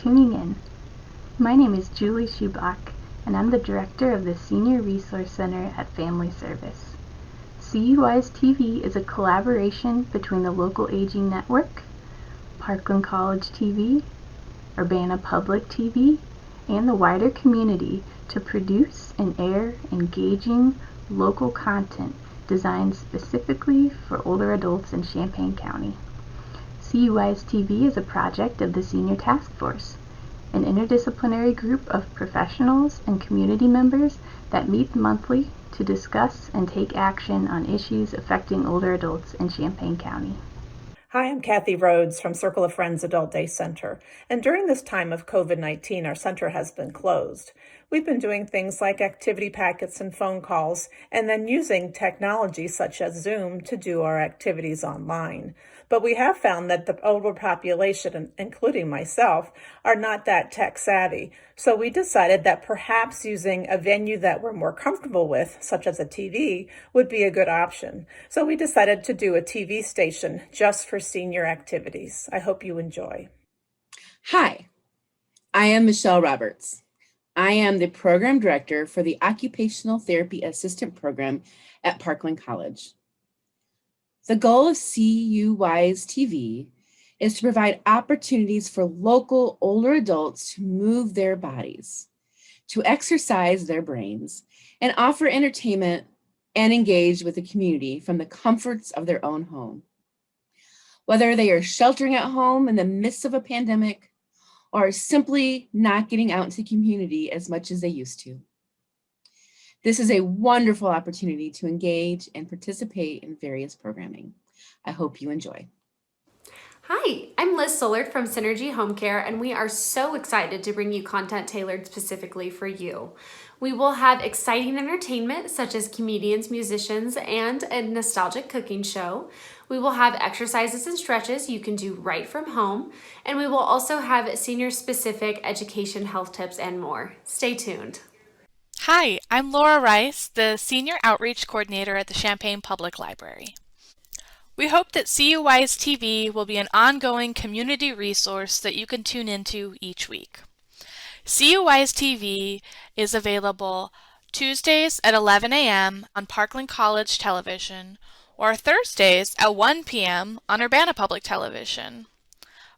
tuning in. My name is Julie Schubach, and I'm the director of the Senior Resource Center at Family Service. CUI's TV is a collaboration between the local aging network, Parkland College TV, Urbana Public TV, and the wider community to produce and air engaging local content designed specifically for older adults in Champaign County. CUI's TV is a project of the Senior Task Force, an interdisciplinary group of professionals and community members that meet monthly to discuss and take action on issues affecting older adults in Champaign County. Hi, I'm Kathy Rhodes from Circle of Friends Adult Day Center, and during this time of COVID-19, our center has been closed. We've been doing things like activity packets and phone calls, and then using technology such as Zoom to do our activities online. But we have found that the older population, including myself, are not that tech savvy. So we decided that perhaps using a venue that we're more comfortable with, such as a TV, would be a good option. So we decided to do a TV station just for senior activities. I hope you enjoy. Hi, I am Michelle Roberts. I am the program director for the Occupational Therapy Assistant Program at Parkland College. The goal of CUI's TV is to provide opportunities for local older adults to move their bodies, to exercise their brains, and offer entertainment and engage with the community from the comforts of their own home. Whether they are sheltering at home in the midst of a pandemic or simply not getting out into the community as much as they used to. This is a wonderful opportunity to engage and participate in various programming. I hope you enjoy. Hi, I'm Liz Sollard from Synergy Home Care, and we are so excited to bring you content tailored specifically for you. We will have exciting entertainment such as comedians, musicians, and a nostalgic cooking show. We will have exercises and stretches you can do right from home, and we will also have senior-specific education, health tips, and more. Stay tuned. Hi, I'm Laura Rice, the Senior Outreach Coordinator at the Champaign Public Library. We hope that CUI's TV will be an ongoing community resource that you can tune into each week. CUI's TV is available Tuesdays at 11 a.m. on Parkland College Television or Thursdays at 1 p.m. on Urbana Public Television.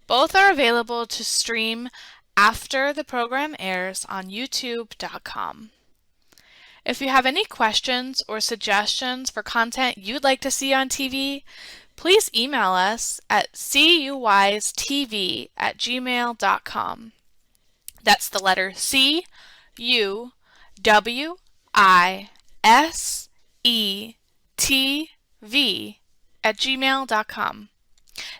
Both are available to stream after the program airs on youtube.com. If you have any questions or suggestions for content you'd like to see on TV, please email us at cuistv@gmail.com. That's the letter cuistv@gmail.com.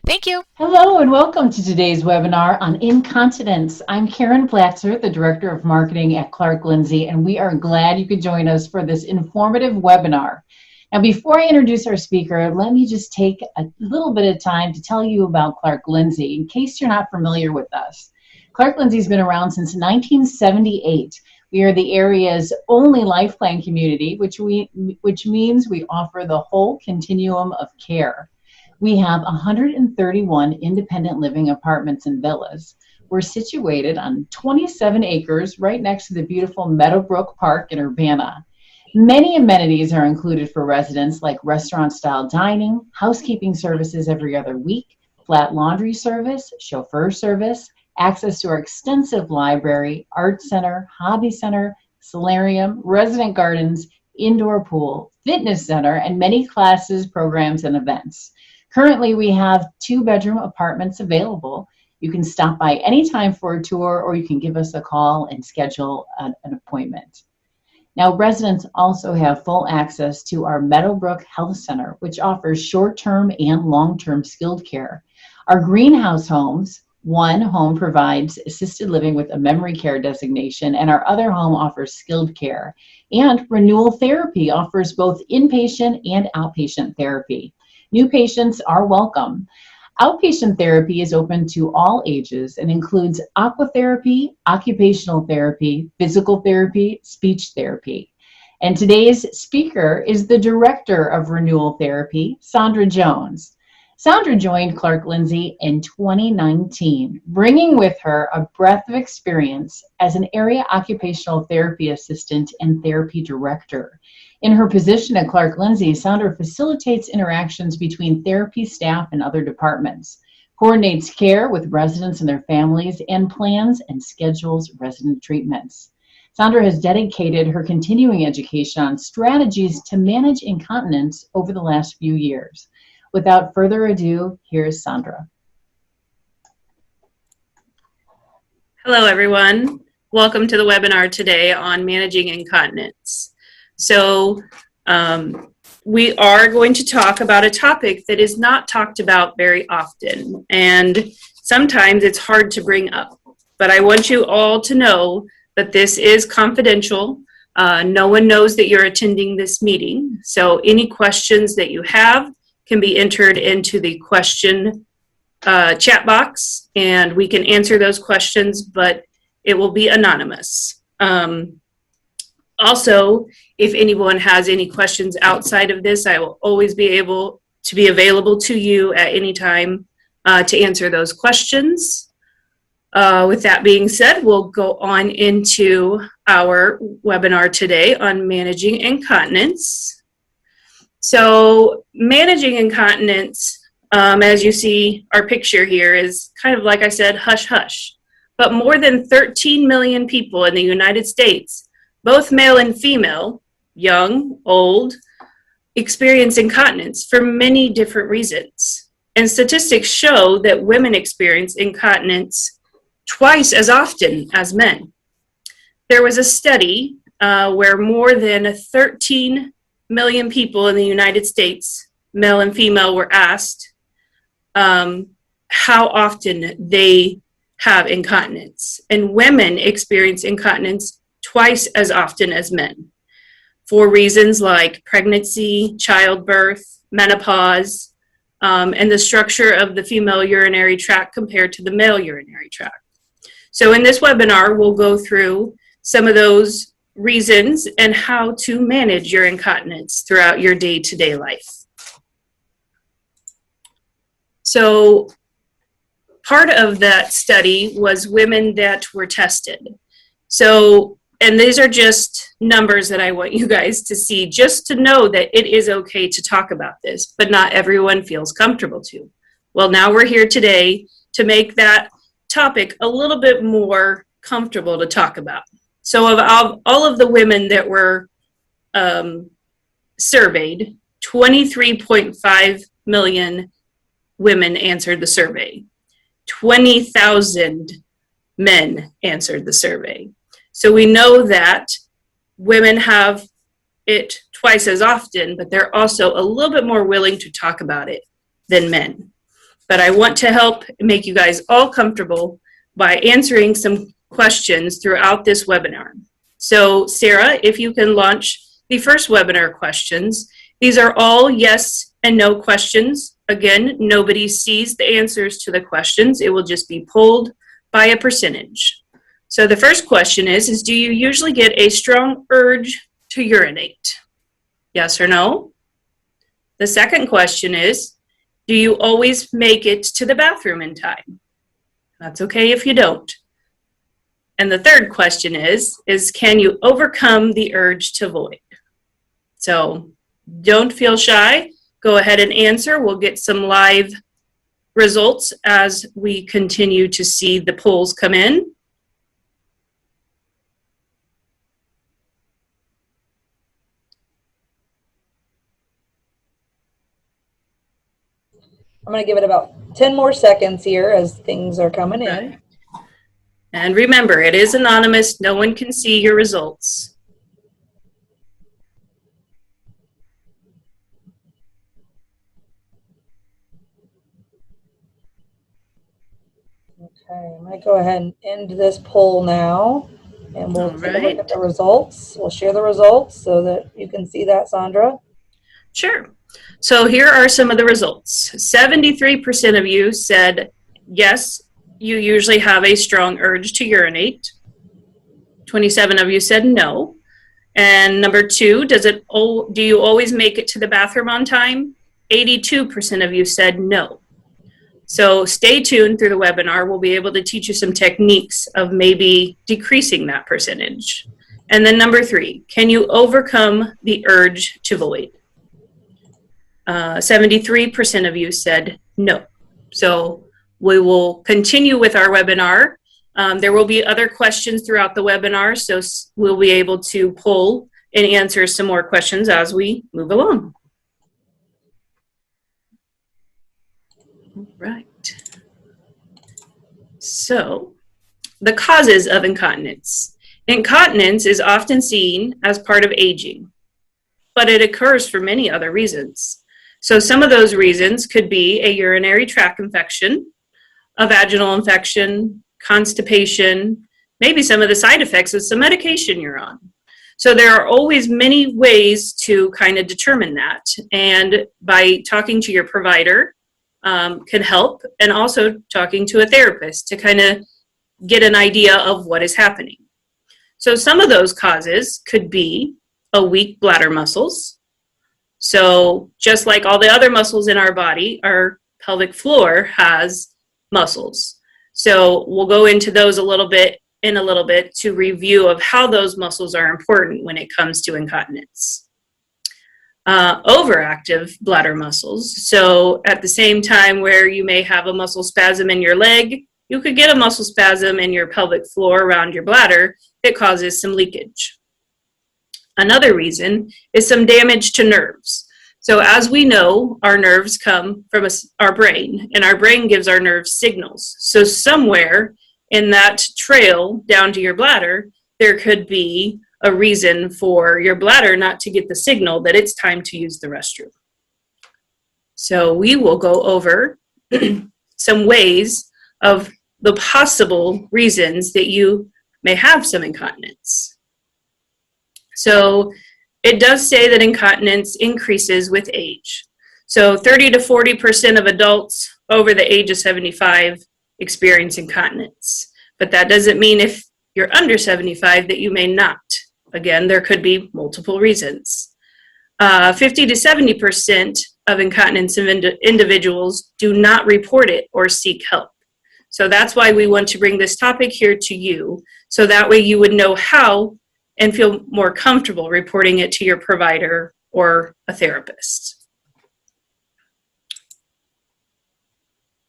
Thank you. Hello and welcome to today's webinar on incontinence. I'm Karen Platzer, the Director of Marketing at Clark Lindsey, and we are glad you could join us for this informative webinar. Now, before I introduce our speaker, let me just take a little bit of time to tell you about Clark Lindsey, in case you're not familiar with us. Clark Lindsey's been around since 1978. We are the area's only life plan community, which means we offer the whole continuum of care. We have 131 independent living apartments and villas. We're situated on 27 acres right next to the beautiful Meadowbrook Park in Urbana. Many amenities are included for residents like restaurant-style dining, housekeeping services every other week, flat laundry service, chauffeur service, access to our extensive library, art center, hobby center, solarium, resident gardens, indoor pool, fitness center, and many classes, programs, and events. Currently, we have 2-bedroom apartments available. You can stop by anytime for a tour, or you can give us a call and schedule an appointment. Now, residents also have full access to our Meadowbrook Health Center, which offers short-term and long-term skilled care. Our greenhouse homes, one home provides assisted living with a memory care designation, and our other home offers skilled care. And Renewal Therapy offers both inpatient and outpatient therapy. New patients are welcome. Outpatient therapy is open to all ages and includes aquatherapy, occupational therapy, physical therapy, speech therapy. And today's speaker is the Director of Renewal Therapy, Sandra Jones. Sandra joined Clark Lindsey in 2019, bringing with her a breadth of experience as an area occupational therapy assistant and therapy director. In her position at Clark Lindsey, Sandra facilitates interactions between therapy staff and other departments, coordinates care with residents and their families, and plans and schedules resident treatments. Sandra has dedicated her continuing education on strategies to manage incontinence over the last few years. Without further ado, here's Sandra. Hello, everyone. Welcome to the webinar today on managing incontinence. So we are going to talk about a topic that is not talked about very often, and sometimes it's hard to bring up. But I want you all to know that this is confidential. No one knows that you're attending this meeting. So any questions that you have can be entered into the question chat box, and we can answer those questions, but it will be anonymous. Also, if anyone has any questions outside of this, I will always be able to be available to you at any time to answer those questions. With that being said, we'll go on into our webinar today on managing incontinence. So managing incontinence, as you see our picture here, is kind of, like I said, hush hush. But more than 13 million people in the United States, both male and female, young, old, experience incontinence for many different reasons. And statistics show that women experience incontinence twice as often as men. There was a study where more than 13 million people in the United States, male and female, were asked how often they have incontinence. And women experience incontinence twice as often as men for reasons like pregnancy, childbirth, menopause, and the structure of the female urinary tract compared to the male urinary tract. So in this webinar, we'll go through some of those reasons and how to manage your incontinence throughout your day-to-day life. So part of that study was women that were tested. So, and these are just numbers that I want you guys to see, just to know that it is okay to talk about this, but not everyone feels comfortable to. Well, now we're here today to make that topic a little bit more comfortable to talk about. So of all of the women that were surveyed, 23.5 million women answered the survey. 20,000 men answered the survey. So we know that women have it twice as often, but they're also a little bit more willing to talk about it than men. But I want to help make you guys all comfortable by answering some questions throughout this webinar. So Sarah, if you can launch the first webinar questions. These are all yes and no questions. Again, nobody sees the answers to the questions. It will just be pulled by a percentage. So the first question is do you usually get a strong urge to urinate? Yes or no? The second question is, do you always make it to the bathroom in time? That's okay if you don't. And the third question is can you overcome the urge to void? So don't feel shy. Go ahead and answer. We'll get some live results as we continue to see the polls come in. I'm going to give it about 10 more seconds here as things are coming in. Okay. And remember, it is anonymous. No one can see your results. Okay, I'm going to go ahead and end this poll now, and we'll take a look at the results. We'll share the results so that you can see that, Sandra. Sure. So here are some of the results. 73% of you said, yes, you usually have a strong urge to urinate. 27 of you said no. And number two, do you always make it to the bathroom on time? 82% of you said no. So stay tuned through the webinar. We'll be able to teach you some techniques of maybe decreasing that percentage. And then number 3, can you overcome the urge to void? 73% of you said no. So we will continue with our webinar. There will be other questions throughout the webinar, so we'll be able to pull and answer some more questions as we move along. All right. So, the causes of incontinence. Incontinence is often seen as part of aging, but it occurs for many other reasons. So some of those reasons could be a urinary tract infection, a vaginal infection, constipation, maybe some of the side effects of some medication you're on. So there are always many ways to kind of determine that. And by talking to your provider can help, and also talking to a therapist to kind of get an idea of what is happening. So some of those causes could be a weak bladder muscles. So just like all the other muscles in our body, our pelvic floor has muscles. So we'll go into those in a little bit to review of how those muscles are important when it comes to incontinence. Overactive bladder muscles. So at the same time where you may have a muscle spasm in your leg, you could get a muscle spasm in your pelvic floor around your bladder that causes some leakage. Another reason is some damage to nerves. So as we know, our nerves come from our brain, and our brain gives our nerves signals. So somewhere in that trail down to your bladder, there could be a reason for your bladder not to get the signal that it's time to use the restroom. So we will go over some ways of the possible reasons that you may have some incontinence. So it does say that incontinence increases with age. So 30 to 40% of adults over the age of 75 experience incontinence. But that doesn't mean if you're under 75 that you may not. Again, there could be multiple reasons. 50 to 70% of incontinence individuals do not report it or seek help. So that's why we want to bring this topic here to you, so that way you would know how and feel more comfortable reporting it to your provider or a therapist.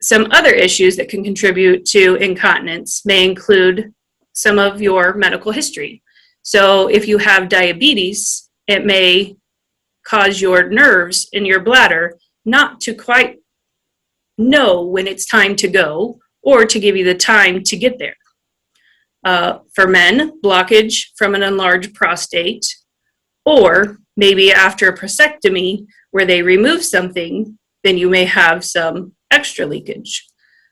Some other issues that can contribute to incontinence may include some of your medical history. So if you have diabetes, it may cause your nerves in your bladder not to quite know when it's time to go or to give you the time to get there. For men, blockage from an enlarged prostate, or maybe after a prostatectomy where they remove something, then you may have some extra leakage.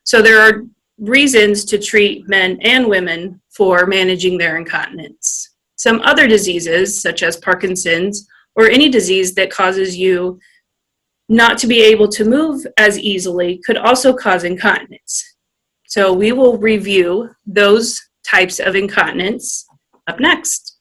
So there are reasons to treat men and women for managing their incontinence. Some other diseases, such as Parkinson's, or any disease that causes you not to be able to move as easily, could also cause incontinence. So we will review those types of incontinence up next.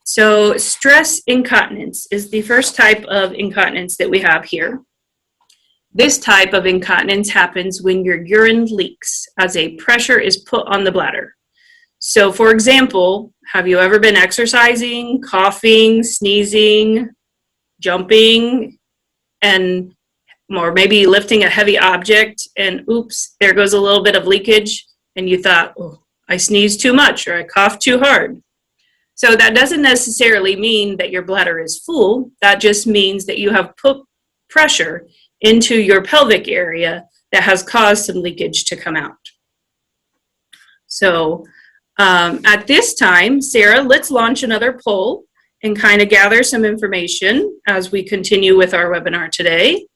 So stress incontinence is the first type of incontinence that we have here. This type of incontinence happens when your urine leaks as a pressure is put on the bladder. So for example, have you ever been exercising, coughing, sneezing, jumping, or maybe lifting a heavy object and oops, there goes a little bit of leakage, and you thought, oh, I sneezed too much or I coughed too hard. So that doesn't necessarily mean that your bladder is full. That just means that you have put pressure into your pelvic area that has caused some leakage to come out. So at this time, Sarah, let's launch another poll and kind of gather some information as we continue with our webinar today.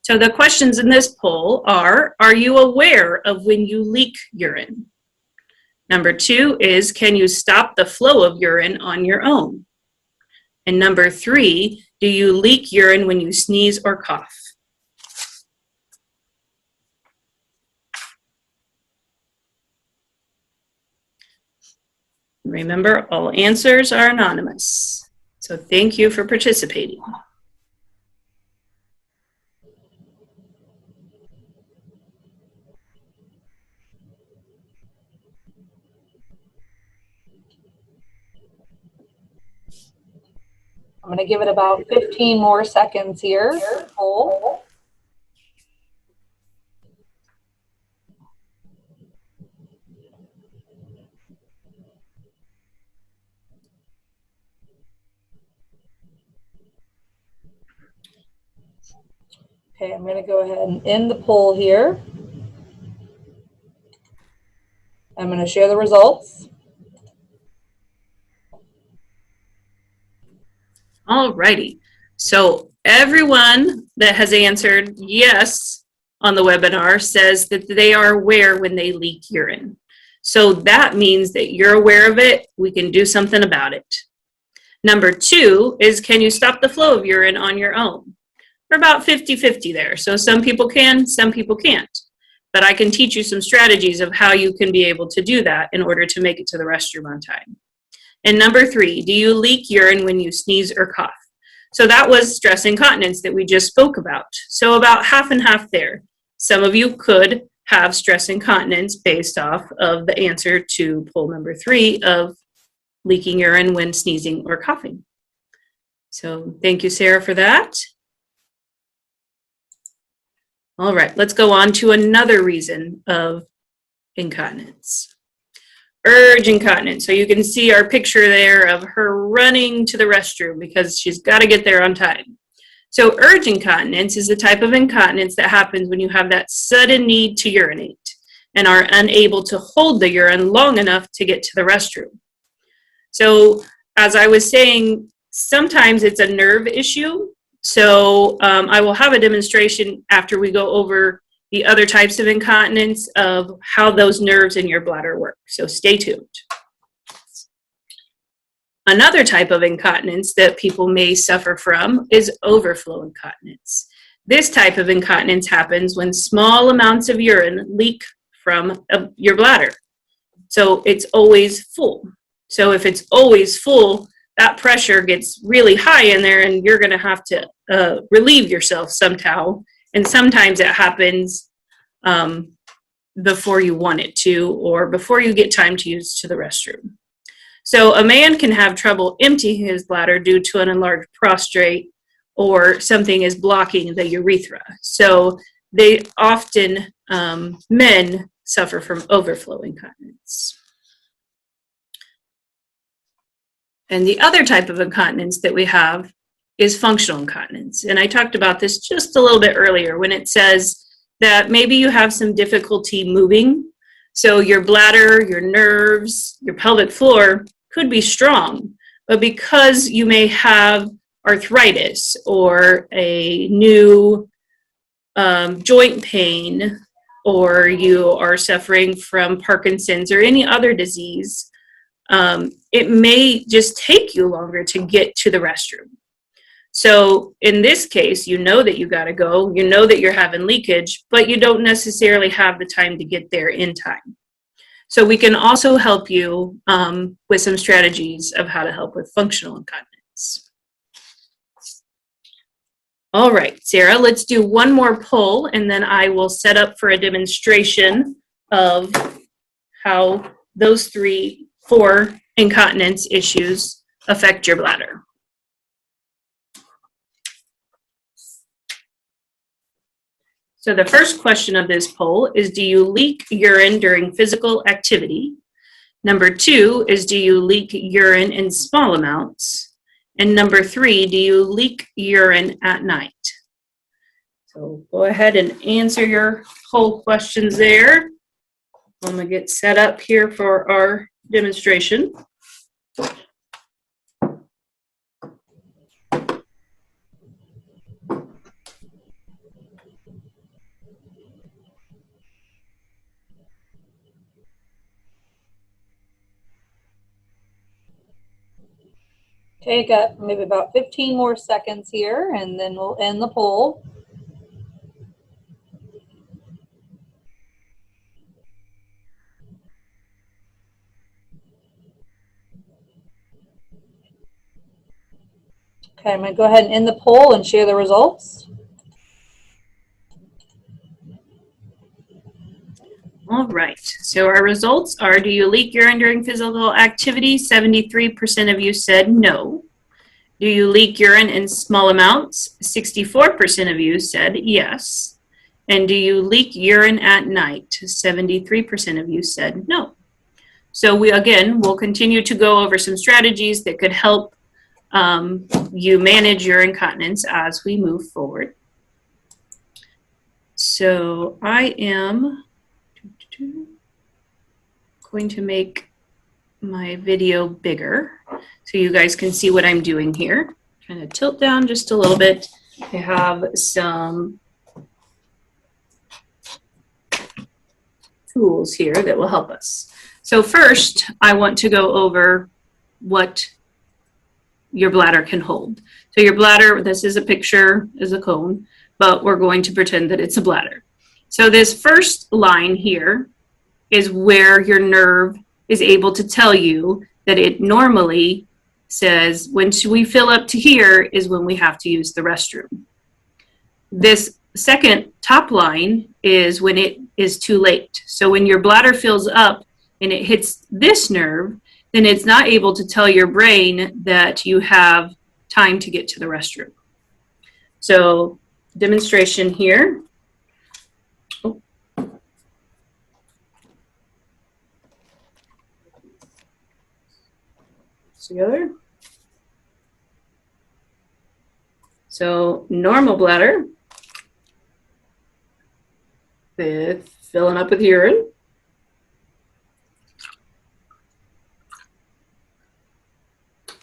So the questions in this poll are you aware of when you leak urine? Number 2 is, can you stop the flow of urine on your own? And number 3, do you leak urine when you sneeze or cough? Remember, all answers are anonymous. So thank you for participating. I'm going to give it about 15 more seconds here. Poll. Okay, I'm going to go ahead and end the poll here. I'm going to share the results. All righty. So everyone that has answered yes on the webinar says that they are aware when they leak urine. So that means that you're aware of it. We can do something about it. Number 2 is, can you stop the flow of urine on your own? We're about 50-50 there. So some people can, some people can't. But I can teach you some strategies of how you can be able to do that in order to make it to the restroom on time. And number 3, do you leak urine when you sneeze or cough? So that was stress incontinence that we just spoke about. So about half and half there. Some of you could have stress incontinence based off of the answer to poll number 3 of leaking urine when sneezing or coughing. So thank you, Sarah, for that. All right, let's go on to another reason of incontinence. Urge incontinence. So you can see our picture there of her running to the restroom because she's got to get there on time. So urge incontinence is the type of incontinence that happens when you have that sudden need to urinate and are unable to hold the urine long enough to get to the restroom. So as I was saying, sometimes it's a nerve issue. So I will have a demonstration after we go over the other types of incontinence of how those nerves in your bladder work. So stay tuned. Another type of incontinence that people may suffer from is overflow incontinence. This type of incontinence happens when small amounts of urine leak from your bladder. So it's always full. So if it's always full, that pressure gets really high in there and you're going to have to relieve yourself somehow. And sometimes it happens before you want it to or before you get time to use to the restroom. So a man can have trouble emptying his bladder due to an enlarged prostate or something is blocking the urethra. So they often, men suffer from overflow incontinence. And the other type of incontinence that we have is functional incontinence. And I talked about this just a little bit earlier when it says that maybe you have some difficulty moving. So your bladder, your nerves, your pelvic floor could be strong, but because you may have arthritis or a new joint pain, or you are suffering from Parkinson's or any other disease, it may just take you longer to get to the restroom. So in this case, you know that you got to go, you know that you're having leakage, but you don't necessarily have the time to get there in time. So we can also help you with some strategies of how to help with functional incontinence. All right, Sarah, let's do one more poll and then I will set up for a demonstration of how those 4 incontinence issues affect your bladder. So the first question of this poll is, do you leak urine during physical activity? Number 2 is, do you leak urine in small amounts? And number 3, do you leak urine at night? So go ahead and answer your poll questions there. I'm going to get set up here for our demonstration. Okay, got maybe about 15 more seconds here, and then we'll end the poll. Okay, I'm going to go ahead and end the poll and share the results. All right, so our results are, do you leak urine during physical activity? 73% of you said no. Do you leak urine in small amounts? 64% of you said yes. And do you leak urine at night? 73% of you said no. So we'll continue to go over some strategies that could help you manage your incontinence as we move forward. So I am going to make my video bigger so you guys can see what I'm doing here. Trying to tilt down just a little bit. I have some tools here that will help us. So first, I want to go over what your bladder can hold. So your bladder, this is a picture, is a cone, but we're going to pretend that it's a bladder. So this first line here is where your nerve is able to tell you that it normally says when we fill up to here is when we have to use the restroom. This second top line is when it is too late. So when your bladder fills up and it hits this nerve, then it's not able to tell your brain that you have time to get to the restroom. So demonstration here. Together. So normal bladder with filling up with urine.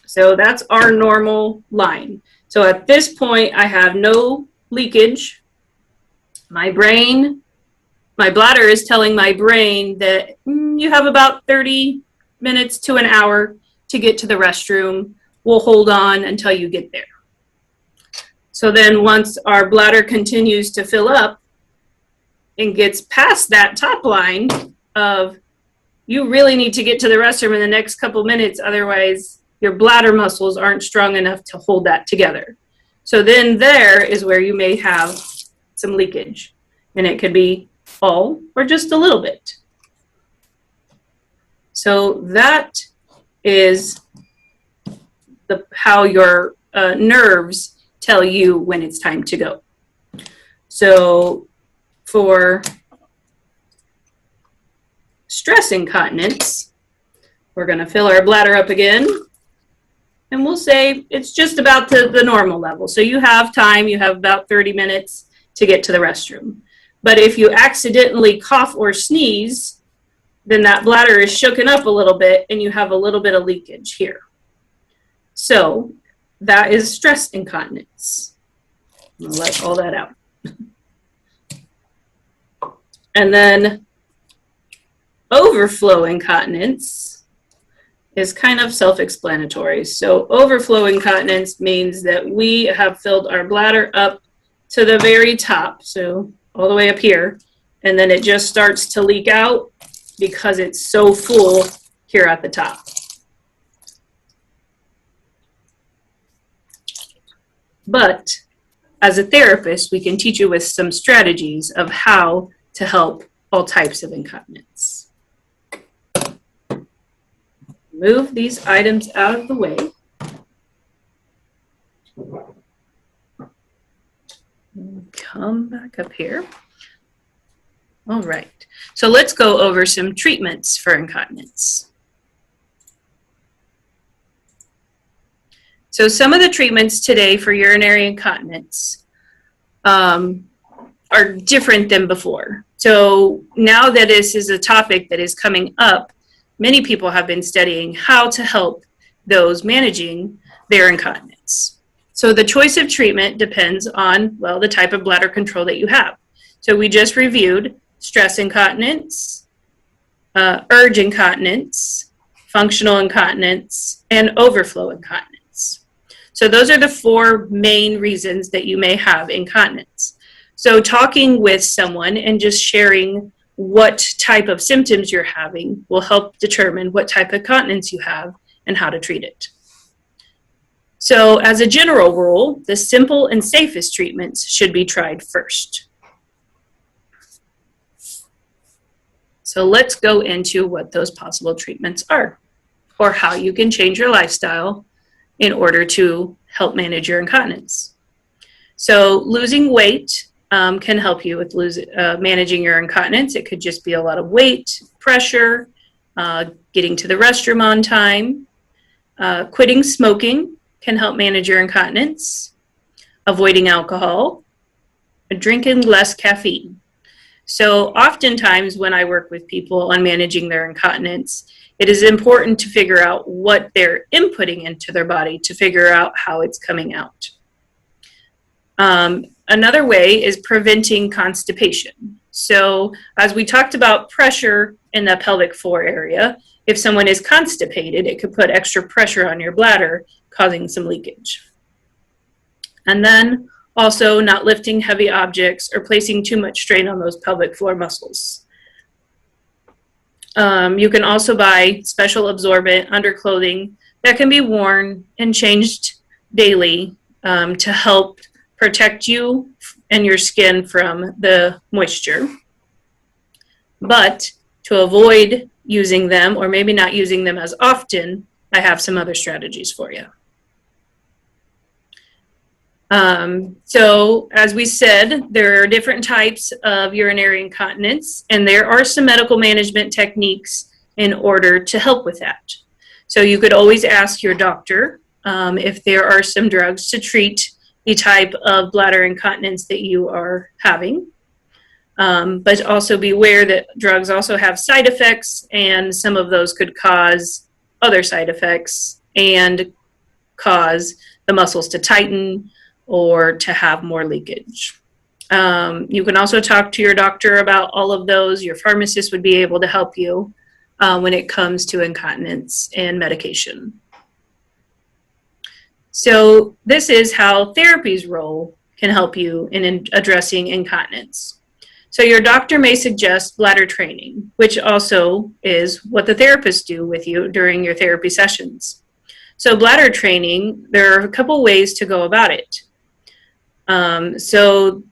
So that's our normal line. So at this point, I have no leakage. My bladder is telling my brain that you have about 30 minutes to an hour to get to the restroom. We'll hold on until you get there. So then once our bladder continues to fill up and gets past that top line of you really need to get to the restroom in the next couple minutes, otherwise your bladder muscles aren't strong enough to hold that together. So then there is where you may have some leakage, and it could be all or just a little bit. So that is how your nerves tell you when it's time to go. So for stress incontinence, we're going to fill our bladder up again, and we'll say it's just about the normal level. So you have time, you have about 30 minutes to get to the restroom. But if you accidentally cough or sneeze, then that bladder is shooken up a little bit and you have a little bit of leakage here. So that is stress incontinence. I'm gonna let all that out. And then overflow incontinence is kind of self-explanatory. So overflow incontinence means that we have filled our bladder up to the very top, so all the way up here, and then it just starts to leak out because it's so full here at the top. But as a therapist, we can teach you with some strategies of how to help all types of incontinence. Move these items out of the way. Come back up here. All right, so let's go over some treatments for incontinence. So some of the treatments today for urinary incontinence are different than before. So now that this is a topic that is coming up, many people have been studying how to help those managing their incontinence. So the choice of treatment depends on, well, the type of bladder control that you have. So we just reviewed stress incontinence, urge incontinence, functional incontinence, and overflow incontinence. So those are the four main reasons that you may have incontinence. So talking with someone and just sharing what type of symptoms you're having will help determine what type of incontinence you have and how to treat it. So as a general rule, the simple and safest treatments should be tried first. So let's go into what those possible treatments are, or how you can change your lifestyle in order to help manage your incontinence. So losing weight can help you with managing your incontinence. It could just be a lot of weight, pressure, getting to the restroom on time. Quitting smoking can help manage your incontinence. Avoiding alcohol, drinking less caffeine. So oftentimes when I work with people on managing their incontinence, it is important to figure out what they're inputting into their body to figure out how it's coming out. Another way is preventing constipation. So as we talked about pressure in the pelvic floor area, if someone is constipated, it could put extra pressure on your bladder, causing some leakage. And then also not lifting heavy objects or placing too much strain on those pelvic floor muscles. You can also buy special absorbent underclothing that can be worn and changed daily to help protect you and your skin from the moisture. But to avoid using them, or maybe not using them as often, I have some other strategies for you. So as we said, there are different types of urinary incontinence, and there are some medical management techniques in order to help with that. So you could always ask your doctor if there are some drugs to treat the type of bladder incontinence that you are having. But also be aware that drugs also have side effects, and some of those could cause other side effects and cause the muscles to tighten or to have more leakage. You can also talk to your doctor about all of those. Your pharmacist would be able to help you when it comes to incontinence and medication. So this is how therapy's role can help you in addressing incontinence. So your doctor may suggest bladder training, which also is what the therapists do with you during your therapy sessions. So bladder training, there are a couple ways to go about it. So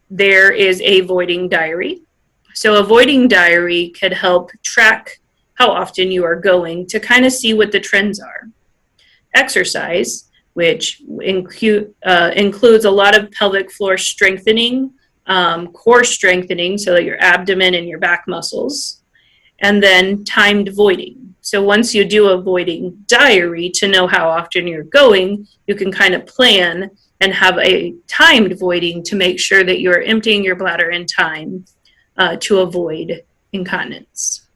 there is a voiding diary. So a voiding diary could help track how often you are going to kind of see what the trends are. Exercise, which includes a lot of pelvic floor strengthening, core strengthening, so that your abdomen and your back muscles, and then timed voiding. So once you do a voiding diary to know how often you're going, you can kind of plan and have a timed voiding to make sure that you're emptying your bladder in time to avoid incontinence.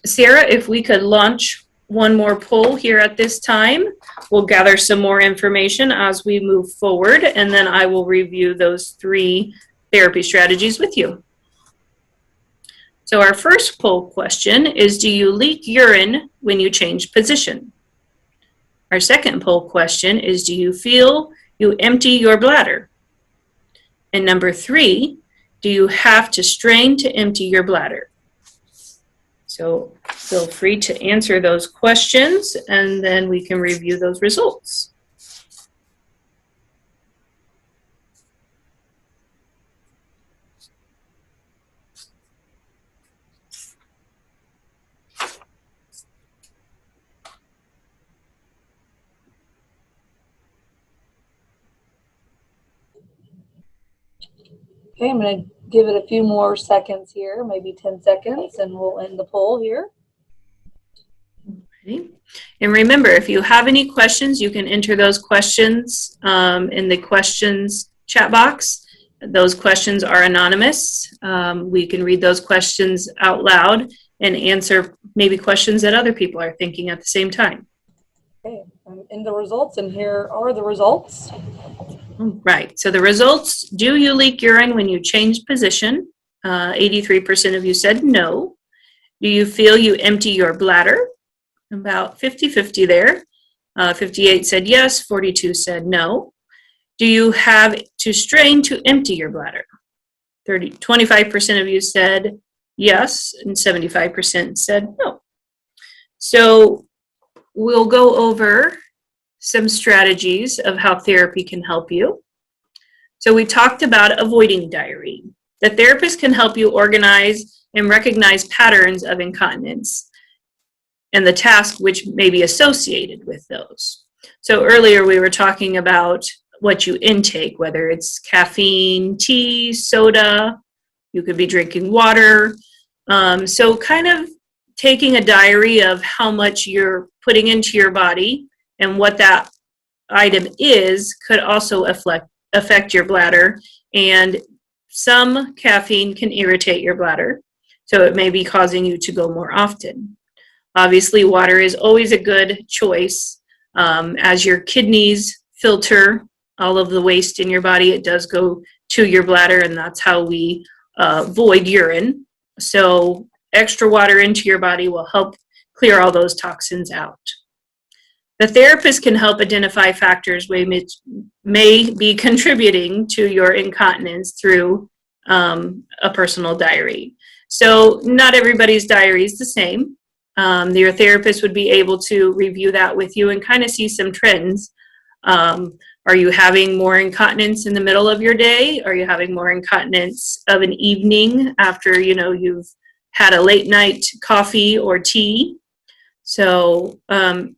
Sarah, if we could launch one more poll here at this time, we'll gather some more information as we move forward, and then I will review those 3 therapy strategies with you. So our first poll question is, do you leak urine when you change position? Our second poll question is, do you feel you empty your bladder? And number 3, do you have to strain to empty your bladder? So feel free to answer those questions, and then we can review those results. Okay, I'm going to give it a few more seconds here, maybe 10 seconds, and we'll end the poll here. Okay. And remember, if you have any questions, you can enter those questions in the questions chat box. Those questions are anonymous. We can read those questions out loud and answer maybe questions that other people are thinking at the same time. Okay, I'm in the results, and here are the results. Right, so the results, do you leak urine when you change position? 83% of you said no. Do you feel you empty your bladder? About 50-50 there. 58 said yes, 42 said no. Do you have to strain to empty your bladder? 25% of you said yes, and 75% said no. So we'll go over some strategies of how therapy can help you. So we talked about avoiding diarrhea. The therapist can help you organize and recognize patterns of incontinence and the task which may be associated with those. So earlier we were talking about what you intake, whether it's caffeine, tea, soda, you could be drinking water. So kind of taking a diary of how much you're putting into your body and what that item is could also affect your bladder. And some caffeine can irritate your bladder, so it may be causing you to go more often. Obviously, water is always a good choice. As your kidneys filter all of the waste in your body, it does go to your bladder, and that's how we void urine. So extra water into your body will help clear all those toxins out. The therapist can help identify factors which may be contributing to your incontinence through a personal diary. So not everybody's diary is the same. Your therapist would be able to review that with you and kind of see some trends. Are you having more incontinence in the middle of your day? Are you having more incontinence of an evening after you've had a late night coffee or tea? So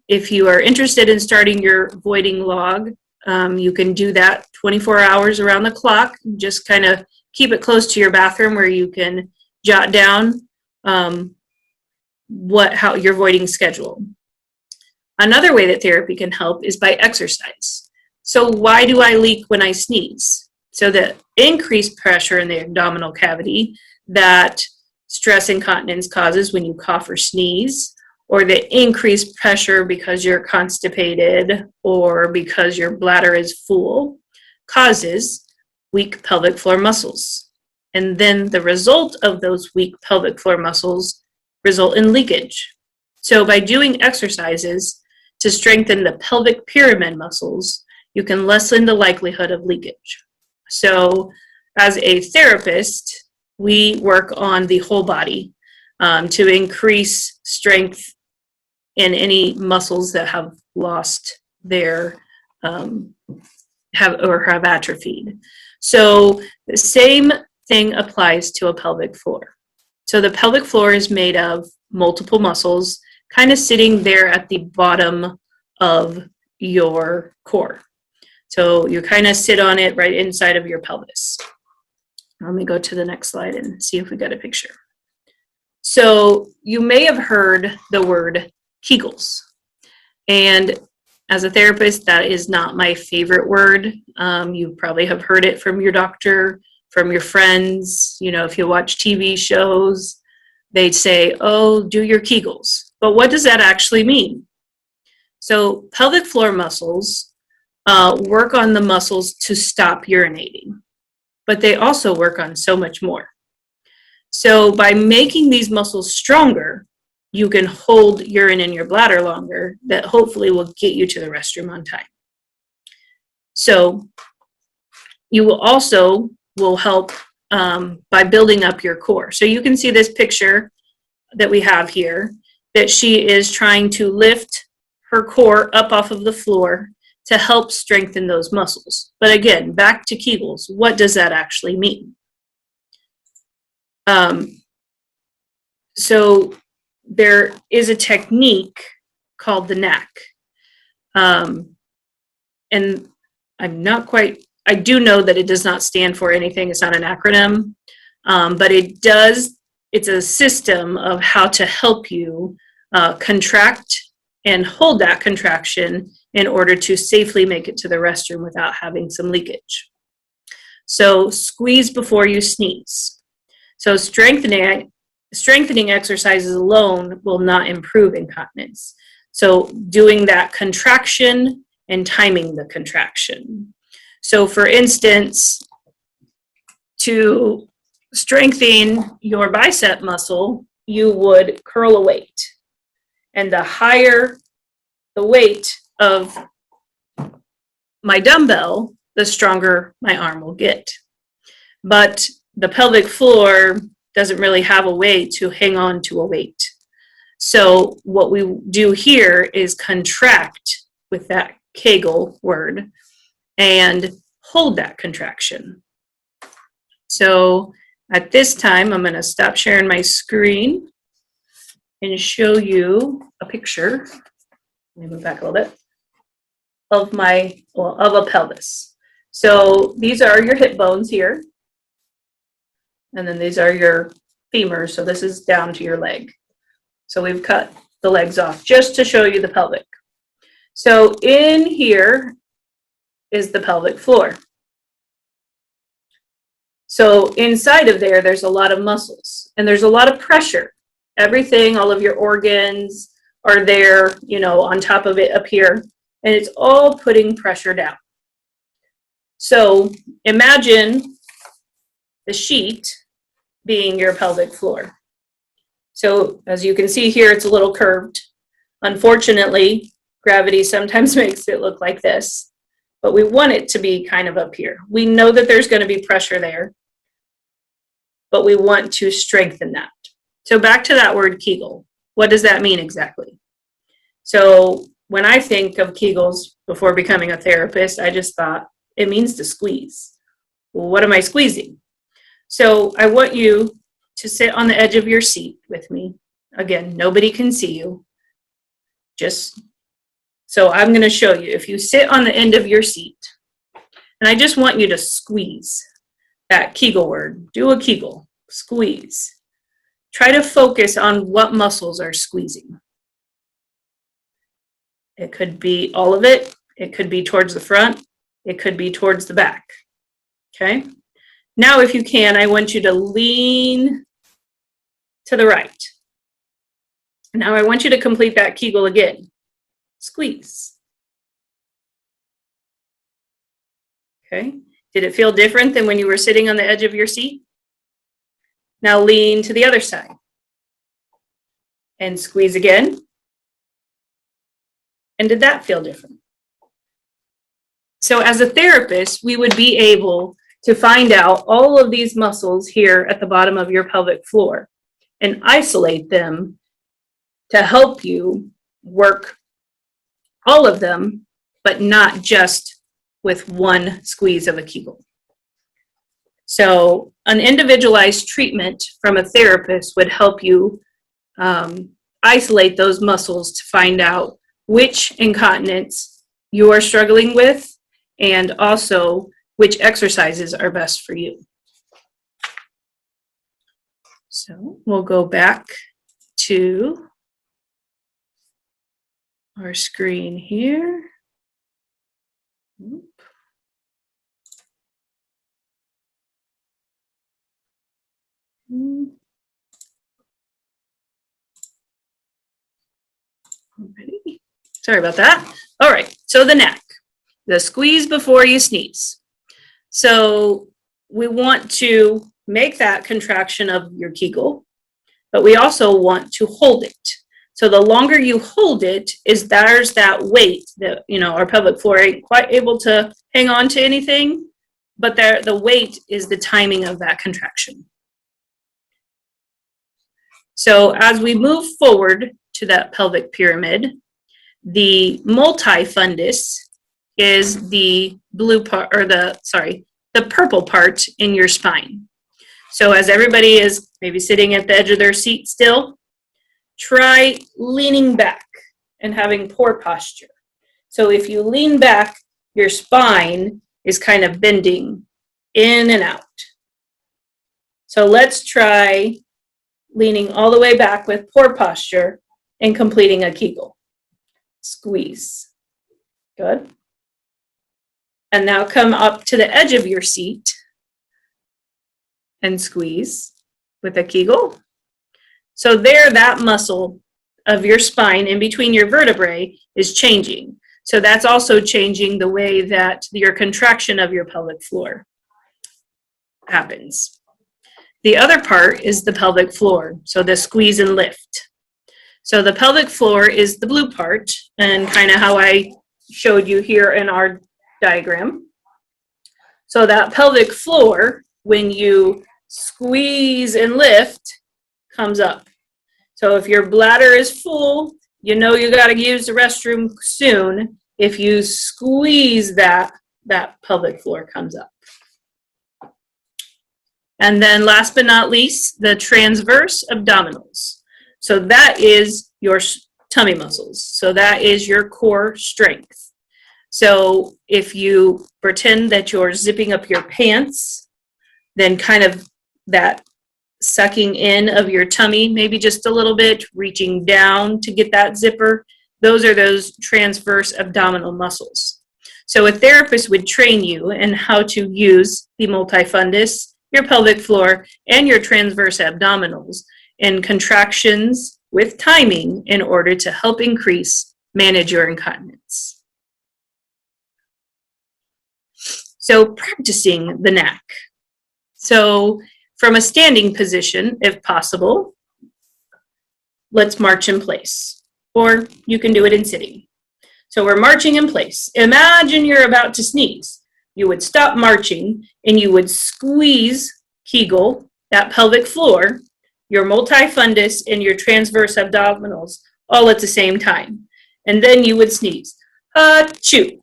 if you are interested in starting your voiding log, you can do that 24 hours around the clock. Just kind of keep it close to your bathroom where you can jot down how your voiding schedule. Another way that therapy can help is by exercise. So why do I leak when I sneeze? So the increased pressure in the abdominal cavity that stress incontinence causes when you cough or sneeze, or the increased pressure because you're constipated or because your bladder is full, causes weak pelvic floor muscles. And then the result of those weak pelvic floor muscles result in leakage. So by doing exercises to strengthen the pelvic pyramid muscles, you can lessen the likelihood of leakage. So as a therapist, we work on the whole body to increase strength in any muscles that have lost their, have atrophied. So the same thing applies to a pelvic floor. So the pelvic floor is made of multiple muscles kind of sitting there at the bottom of your core. So you kind of sit on it right inside of your pelvis. Let me go to the next slide and see if we got a picture. So you may have heard the word Kegels. And as a therapist, that is not my favorite word. You probably have heard it from your doctor, from your friends. If you watch TV shows, they'd say, oh, do your Kegels. But what does that actually mean? So pelvic floor muscles work on the muscles to stop urinating, but they also work on so much more. So by making these muscles stronger, you can hold urine in your bladder longer that hopefully will get you to the restroom on time. So you will also help by building up your core. So you can see this picture that we have here, that she is trying to lift her core up off of the floor to help strengthen those muscles. But again, back to Kegels, what does that actually mean? So there is a technique called the KNACK. And I do know that it does not stand for anything. It's not an acronym, but it's a system of how to help you contract and hold that contraction in order to safely make it to the restroom without having some leakage. So squeeze before you sneeze. So strengthening exercises alone will not improve incontinence. So doing that contraction and timing the contraction. So for instance, to strengthen your bicep muscle, you would curl a weight. And the higher the weight of my dumbbell, the stronger my arm will get. But the pelvic floor doesn't really have a way to hang on to a weight. So what we do here is contract with that Kegel word and hold that contraction. So at this time, I'm going to stop sharing my screen and show you a picture. Let me move back a little bit of of a pelvis. So these are your hip bones here, and then these are your femurs. So this is down to your leg. So we've cut the legs off just to show you the pelvic. So in here is the pelvic floor. So inside of there, there's a lot of muscles and there's a lot of pressure. Everything, all of your organs are there, you know, on top of it up here, and it's all putting pressure down. So imagine the sheet being your pelvic floor. So as you can see here, it's a little curved. Unfortunately, gravity sometimes makes it look like this, but we want it to be kind of up here. We know that there's going to be pressure there, but we want to strengthen that. So back to that word Kegel. What does that mean exactly? So when I think of Kegels before becoming a therapist, I just thought it means to squeeze. Well, what am I squeezing? So I want you to sit on the edge of your seat with me. Again, nobody can see you. So I'm going to show you. If you sit on the end of your seat, and I just want you to squeeze that Kegel word. Do a Kegel, squeeze. Try to focus on what muscles are squeezing. It could be all of it. It could be towards the front. It could be towards the back. Okay? Now, if you can, I want you to lean to the right. Now, I want you to complete that Kegel again. Squeeze. Okay? Did it feel different than when you were sitting on the edge of your seat? Now lean to the other side. And squeeze again. And did that feel different? So as a therapist, we would be able to find out all of these muscles here at the bottom of your pelvic floor and isolate them to help you work all of them, but not just with one squeeze of a Kegel. So an individualized treatment from a therapist would help you isolate those muscles to find out which incontinence you are struggling with and also which exercises are best for you. So we'll go back to our screen here. Ready? Sorry about that. All right, so the knack, the squeeze before you sneeze. So we want to make that contraction of your Kegel, but we also want to hold it. So the longer you hold it, there's that weight that, you know, our pelvic floor ain't quite able to hang on to anything, but the weight is the timing of that contraction. So as we move forward to that pelvic pyramid, the multifundus is the blue part, or the purple part in your spine. So as everybody is maybe sitting at the edge of their seat still, try leaning back and having poor posture. So if you lean back, your spine is kind of bending in and out. So let's try leaning all the way back with poor posture and completing a Kegel. Squeeze. Good. And now come up to the edge of your seat and squeeze with a Kegel. So there, that muscle of your spine in between your vertebrae is changing. So that's also changing the way that your contraction of your pelvic floor happens. The other part is the pelvic floor, so the squeeze and lift. So the pelvic floor is the blue part, and kind of how I showed you here in our diagram. So that pelvic floor, when you squeeze and lift, comes up. So if your bladder is full, you know you got to use the restroom soon. If you squeeze that pelvic floor comes up. And then last but not least, the transverse abdominals. So that is your tummy muscles. So that is your core strength. So if you pretend that you're zipping up your pants, then kind of that sucking in of your tummy, maybe just a little bit, reaching down to get that zipper, those are those transverse abdominal muscles. So a therapist would train you in how to use the multifundus, your pelvic floor, and your transverse abdominals in contractions with timing in order to help manage your incontinence. So practicing the KNACK. So from a standing position, if possible, let's march in place. Or you can do it in sitting. So we're marching in place. Imagine you're about to sneeze. You would stop marching and you would squeeze Kegel, that pelvic floor, your multifundus and your transverse abdominals all at the same time. And then you would sneeze. Achoo.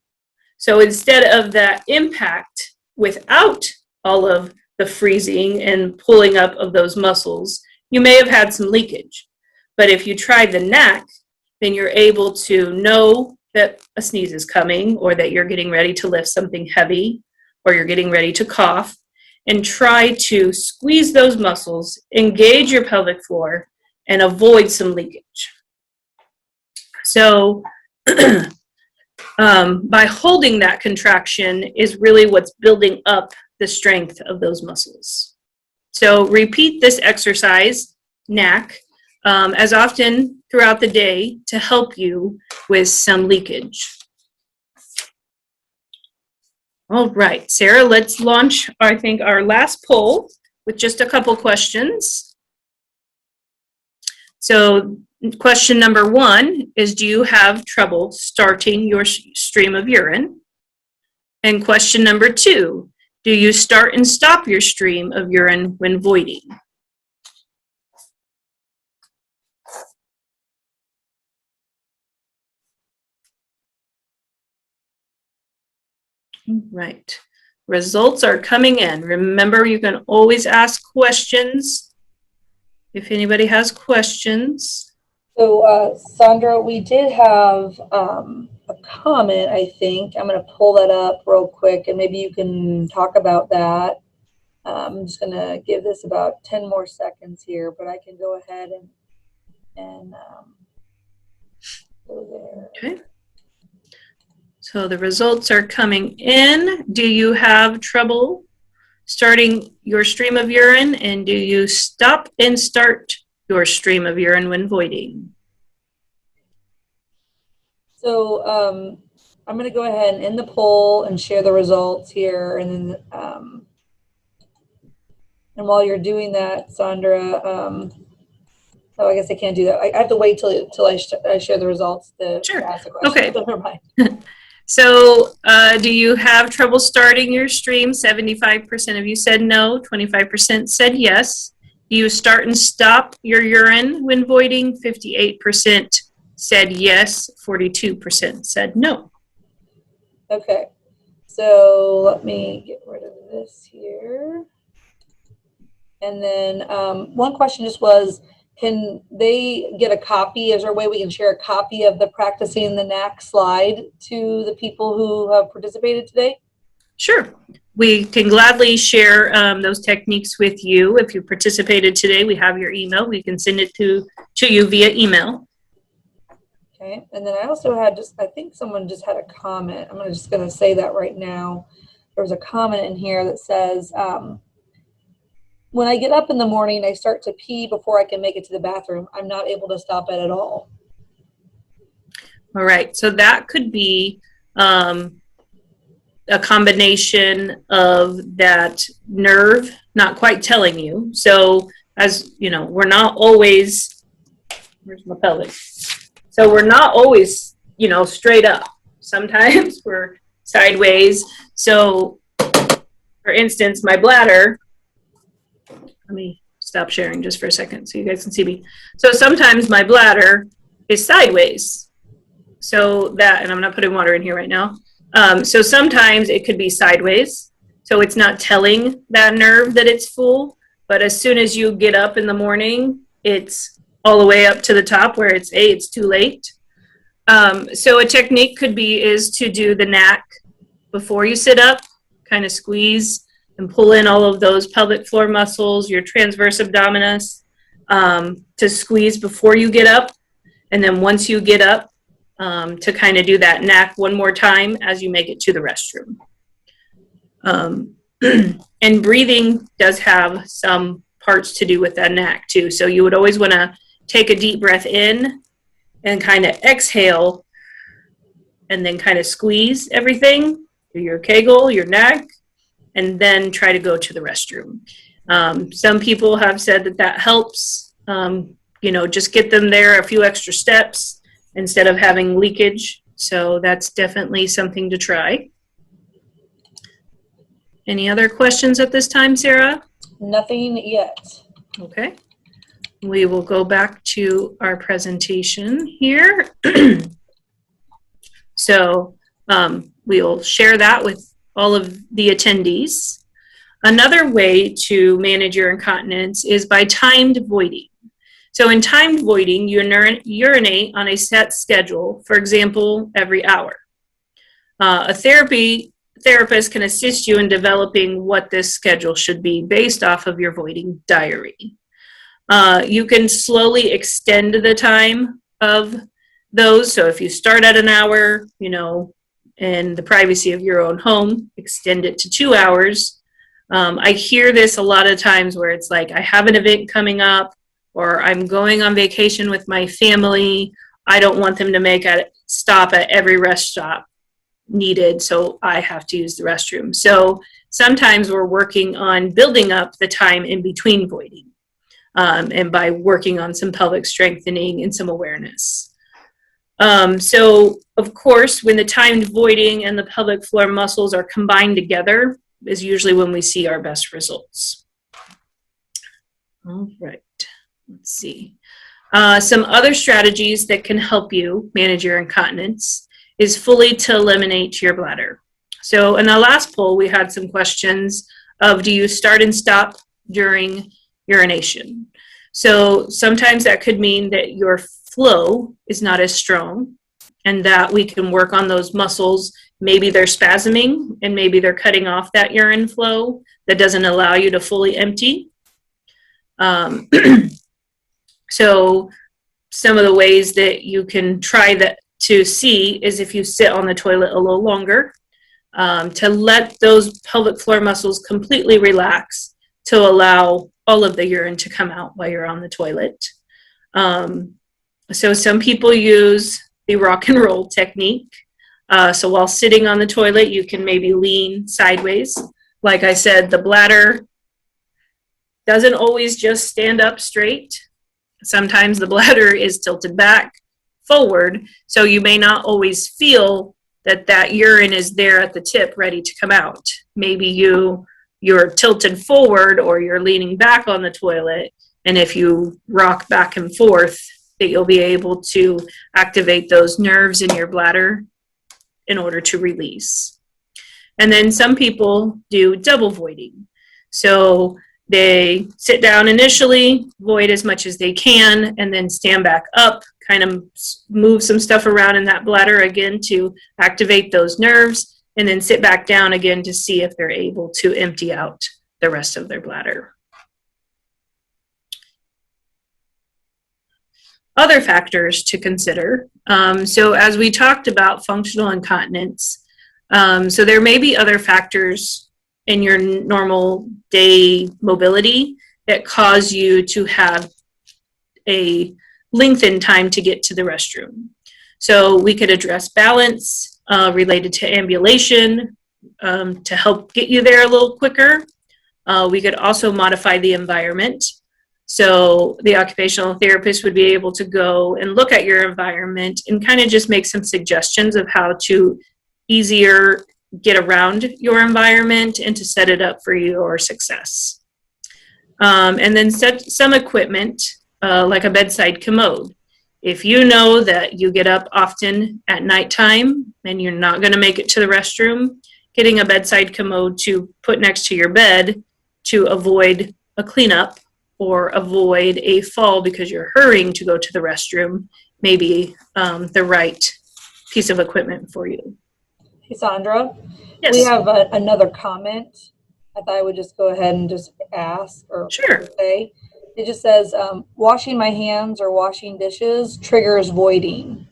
So instead of that impact without all of the freezing and pulling up of those muscles, you may have had some leakage. But if you try the KNACK, then you're able to know that a sneeze is coming, or that you're getting ready to lift something heavy, or you're getting ready to cough, and try to squeeze those muscles, engage your pelvic floor, and avoid some leakage. So by holding that contraction is really what's building up the strength of those muscles. So repeat this exercise, KNACK, as often throughout the day to help you with some leakage. All right, Sarah, let's launch, I think, our last poll with just a couple questions. So question number 1 is, do you have trouble starting your stream of urine? And question number 2, do you start and stop your stream of urine when voiding? Right. Results are coming in. Remember, you can always ask questions if anybody has questions. So, Sandra, we did have a comment, I think. I'm going to pull that up real quick, and maybe you can talk about that. I'm just going to give this about 10 more seconds here, but I can go ahead and go there. Okay. So the results are coming in. Do you have trouble starting your stream of urine, and do you stop and start your stream of urine when voiding? So I'm going to go ahead and end the poll and share the results here, and then and while you're doing that, Sandra, oh, I guess I can't do that. I have to wait till I share the results to ask the question. Okay. So never mind. So do you have trouble starting your stream? 75% of you said no, 25% said yes. Do you start and stop your urine when voiding? 58% said yes, 42% said no. Okay, so let me get rid of this here. And then one question just was, can they get a copy? Is there a way we can share a copy of the Practicing the KNACK slide to the people who have participated today? Sure. We can gladly share those techniques with you. If you participated today, we have your email. We can send it to you via email. Okay. And then I also had I think someone just had a comment. I'm just going to say that right now. There was a comment in here that says, when I get up in the morning, I start to pee before I can make it to the bathroom. I'm not able to stop it at all. All right. So that could be a combination of that nerve not quite telling you. So as you know, we're not always, where's my pelvic? So we're not always, straight up. Sometimes we're sideways. So for instance, my bladder, let me stop sharing just for a second so you guys can see me. So sometimes my bladder is sideways. So that, and I'm not putting water in here right now. So sometimes it could be sideways. So it's not telling that nerve that it's full, but as soon as you get up in the morning, it's all the way up to the top where it's too late. So a technique is to do the KNACK before you sit up, kind of squeeze and pull in all of those pelvic floor muscles, your transverse abdominis, to squeeze before you get up. And then once you get up, to kind of do that KNACK one more time as you make it to the restroom. And breathing does have some parts to do with that KNACK too. So you would always want to take a deep breath in and kind of exhale and then kind of squeeze everything, your Kegel, your KNACK, and then try to go to the restroom. Some people have said that helps, just get them there a few extra steps instead of having leakage. So that's definitely something to try. Any other questions at this time, Sarah? Nothing yet. Okay. We will go back to our presentation here. So we'll share that with all of the attendees. Another way to manage your incontinence is by timed voiding. So in timed voiding, you urinate on a set schedule, for example, every hour. A therapist can assist you in developing what this schedule should be based off of your voiding diary. You can slowly extend the time of those. So if you start at an hour, in the privacy of your own home, extend it to 2 hours. I hear this a lot of times where it's like, I have an event coming up, or I'm going on vacation with my family. I don't want them to make a stop at every rest stop needed, so I have to use the restroom. So sometimes we're working on building up the time in between voiding, and by working on some pelvic strengthening and some awareness. So of course, when the timed voiding and the pelvic floor muscles are combined together is usually when we see our best results. All right. Let's see. Some other strategies that can help you manage your incontinence is fully to eliminate your bladder. So in the last poll, we had some questions of, do you start and stop during urination? So sometimes that could mean that your flow is not as strong and that we can work on those muscles. Maybe they're spasming and maybe they're cutting off that urine flow that doesn't allow you to fully empty. So some of the ways that you can try that to see is if you sit on the toilet a little longer, to let those pelvic floor muscles completely relax to allow all of the urine to come out while you're on the toilet. So some people use the rock and roll technique. So while sitting on the toilet, you can maybe lean sideways. Like I said, the bladder doesn't always just stand up straight. Sometimes the bladder is tilted back, forward, so you may not always feel that urine is there at the tip ready to come out. Maybe you're tilted forward or you're leaning back on the toilet, and if you rock back and forth, that you'll be able to activate those nerves in your bladder in order to release. And then some people do double voiding. So they sit down initially, void as much as they can, and then stand back up, kind of move some stuff around in that bladder again to activate those nerves, and then sit back down again to see if they're able to empty out the rest of their bladder. Other factors to consider. So as we talked about functional incontinence, so there may be other factors in your normal day mobility that cause you to have a lengthened time to get to the restroom. So we could address balance related to ambulation to help get you there a little quicker. We could also modify the environment. So the occupational therapist would be able to go and look at your environment and kind of just make some suggestions of how to easier get around your environment and to set it up for your success. And then set some equipment, like a bedside commode. If you know that you get up often at nighttime and you're not going to make it to the restroom, getting a bedside commode to put next to your bed to avoid a cleanup or avoid a fall because you're hurrying to go to the restroom may be the right piece of equipment for you. Hey, Sandra. Yes. We have another comment. I thought I would just go ahead and just ask or Sure. say. It just says, washing my hands or washing dishes triggers voiding.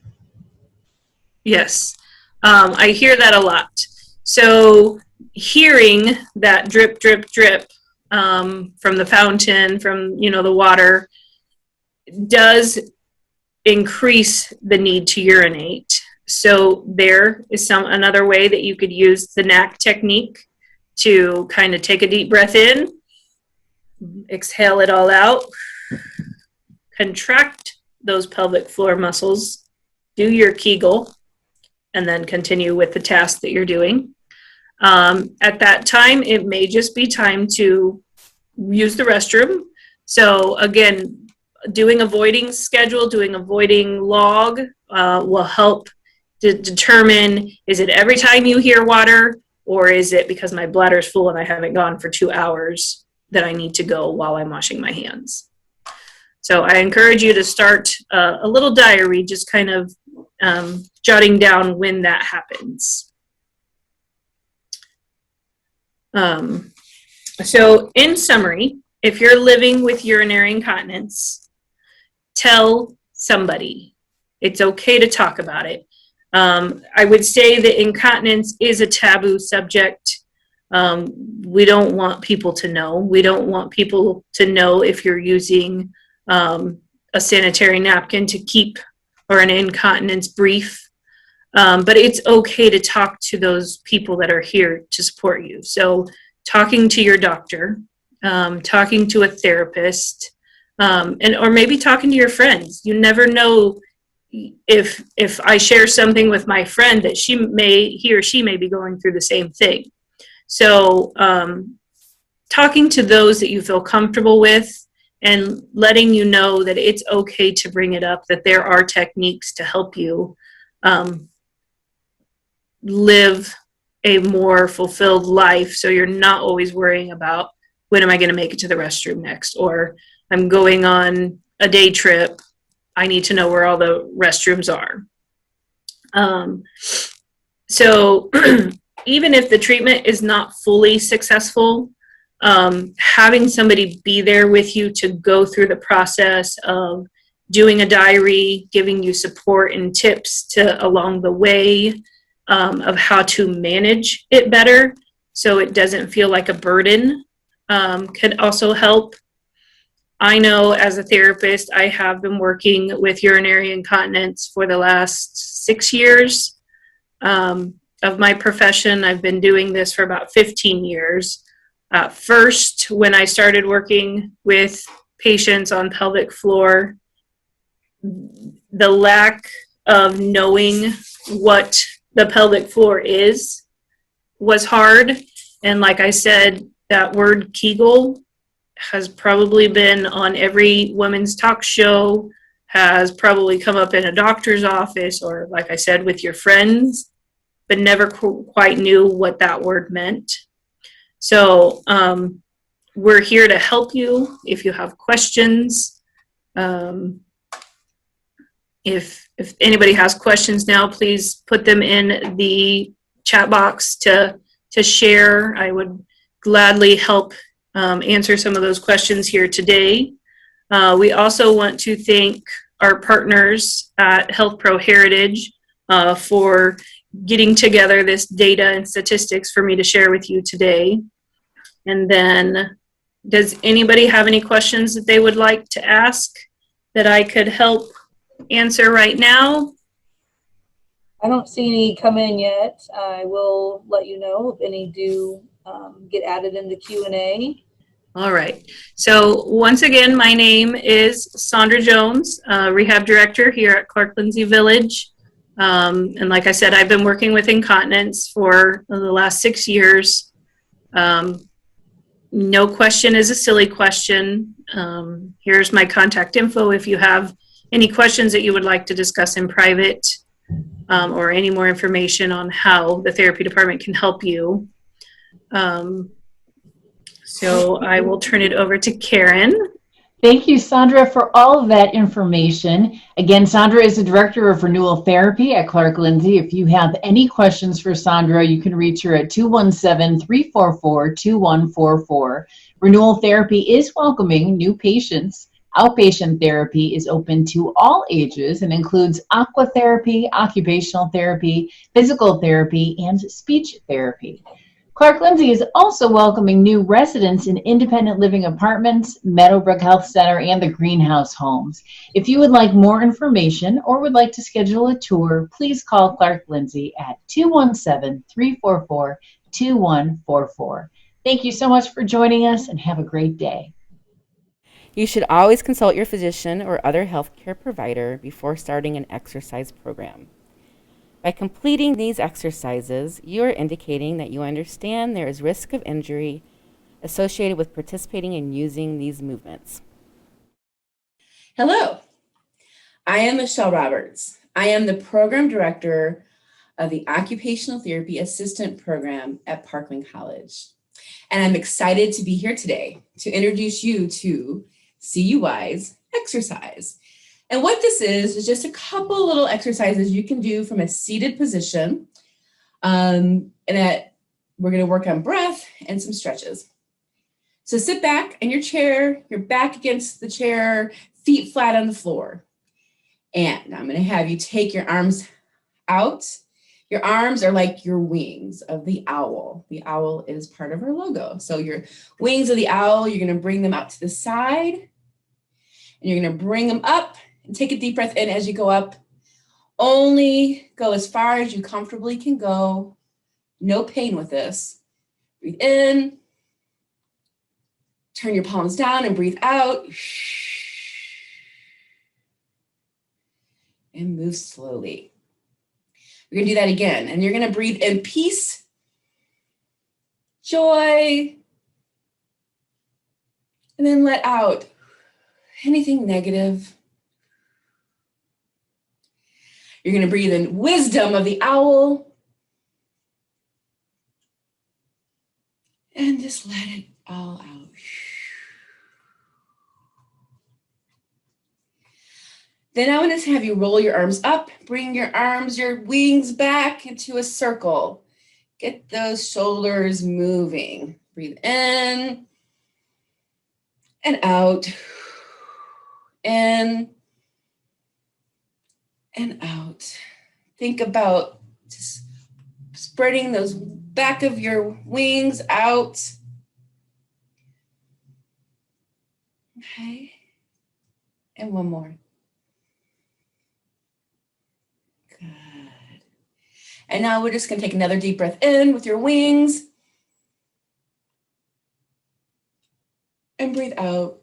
Yes, I hear that a lot. So hearing that drip, drip, drip from the fountain, from the water, does increase the need to urinate. So there is another way that you could use the KNACK technique to kind of take a deep breath in, exhale it all out, contract those pelvic floor muscles, do your Kegel, and then continue with the task that you're doing. At that time, it may just be time to use the restroom. So again, doing a voiding schedule, doing a voiding log will help to determine, is it every time you hear water, or is it because my bladder's full and I haven't gone for 2 hours that I need to go while I'm washing my hands. So I encourage you to start a little diary, just kind of jotting down when that happens. So in summary, if you're living with urinary incontinence, tell somebody. It's okay to talk about it. I would say that incontinence is a taboo subject. We don't want people to know. We don't want people to know if you're using a sanitary napkin to keep, or an incontinence brief. But it's okay to talk to those people that are here to support you. So talking to your doctor, talking to a therapist, or maybe talking to your friends. You never know if I share something with my friend that he or she may be going through the same thing. So talking to those that you feel comfortable with and letting you know that it's okay to bring it up, that there are techniques to help you live a more fulfilled life, so you're not always worrying about, when am I going to make it to the restroom next, or I'm going on a day trip, I need to know where all the restrooms are. So even if the treatment is not fully successful, having somebody be there with you to go through the process of doing a diary, giving you support and tips along the way of how to manage it better so it doesn't feel like a burden, can also help. I know as a therapist, I have been working with urinary incontinence for the last 6 years of my profession. I've been doing this for about 15 years. First, when I started working with patients on pelvic floor, the lack of knowing what the pelvic floor was hard. And like I said, that word Kegel has probably been on every women's talk show, has probably come up in a doctor's office, or like I said, with your friends, but never quite knew what that word meant. So we're here to help you if you have questions. If anybody has questions now, please put them in the chat box to share. I would gladly help answer some of those questions here today. We also want to thank our partners at Health Pro Heritage for getting together this data and statistics for me to share with you today. And then, does anybody have any questions that they would like to ask that I could help answer right now? I don't see any come in yet. I will let you know if any do get added into Q&A. All right. So once again, my name is Sandra Jones, Rehab Director here at Clark Lindsay Village. And like I said, I've been working with incontinence for the last 6 years. No question is a silly question. Here's my contact info if you have any questions that you would like to discuss in private, or any more information on how the therapy department can help you. So I will turn it over to Karen. Thank you, Sandra, for all of that information. Again, Sandra is the Director of Renewal Therapy at Clark Lindsey. If you have any questions for Sandra, you can reach her at 217-344-2144. Renewal Therapy is welcoming new patients. Outpatient therapy is open to all ages and includes aqua therapy, occupational therapy, physical therapy, and speech therapy. Clark Lindsey is also welcoming new residents in independent living apartments, Meadowbrook Health Center, and the Greenhouse Homes. If you would like more information or would like to schedule a tour, please call Clark Lindsey at 217-344-2144. Thank you so much for joining us and have a great day. You should always consult your physician or other healthcare provider before starting an exercise program. By completing these exercises, you are indicating that you understand there is risk of injury associated with participating and using these movements. Hello, I am Michelle Roberts. I am the Program Director of the Occupational Therapy Assistant Program at Parkland College. And I'm excited to be here today to introduce you to CUI's exercise. And what this is just a couple little exercises you can do from a seated position. And that we're going to work on breath and some stretches. So sit back in your chair, your back against the chair, feet flat on the floor. And I'm going to have you take your arms out. Your arms are like your wings of the owl. The owl is part of our logo. So your wings of the owl, you're going to bring them out to the side. And you're going to bring them up. And take a deep breath in as you go up. Only go as far as you comfortably can go. No pain with this. Breathe in. Turn your palms down and breathe out. And move slowly. We're going to do that again. And you're going to breathe in peace, joy, and then let out anything negative. You're going to breathe in wisdom of the owl. And just let it all out. Then I want to have you roll your arms up. Bring your arms, your wings back into a circle. Get those shoulders moving. Breathe in and out. In and out. Think about just spreading those back of your wings out. Okay. And one more. Good. And now we're just going to take another deep breath in with your wings. And breathe out.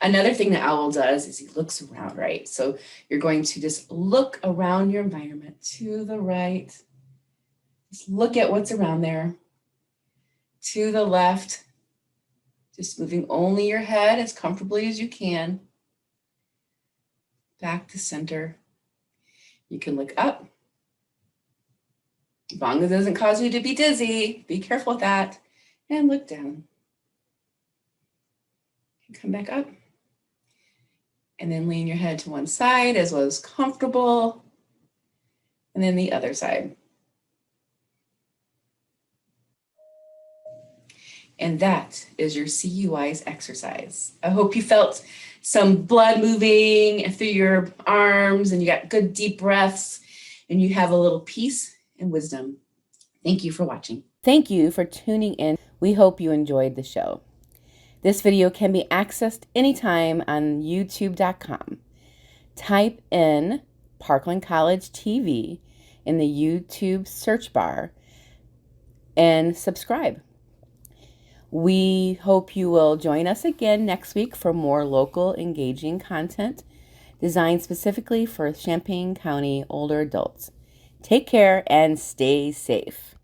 Another thing the owl does is he looks around, right? So you're going to just look around your environment to the right. Just look at what's around there. To the left. Just moving only your head as comfortably as you can. Back to center. You can look up. As long as it doesn't cause you to be dizzy, be careful with that. And look down. And come back up. And then lean your head to one side as well as comfortable. And then the other side. And that is your CUI's exercise. I hope you felt some blood moving through your arms and you got good deep breaths and you have a little peace and wisdom. Thank you for watching. Thank you for tuning in. We hope you enjoyed the show. This video can be accessed anytime on youtube.com. Type in Parkland College TV in the YouTube search bar and subscribe. We hope you will join us again next week for more local engaging content designed specifically for Champaign County older adults. Take care and stay safe.